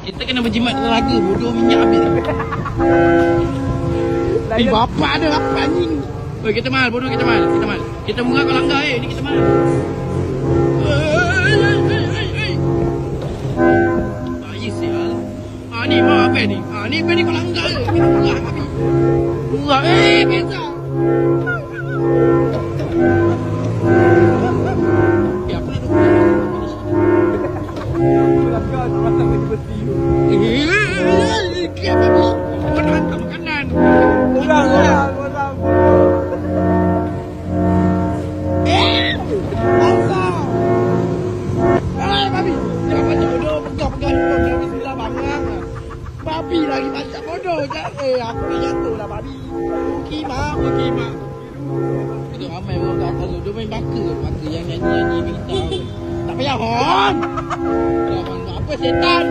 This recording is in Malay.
Kita kena berjimat telaga. Bodoh minyak habis. Bapa ada apa anjing? Oi, kita mahal. Bodoh kita mahal. Kita mahal. Kita murah kau langgar ni kita mahal. Sial. Ni mau apa ni? Ni apa ni kau langgar je. Kita murah habis. Murah. Beza. Babi lagi macam bodoh je. Aku ni jatuh lah babi. Kimak. Itu ramai orang kat atas tu. Dia main baka yang nyanyi-nyanyi bintang. Tak payah hon. Apa setan?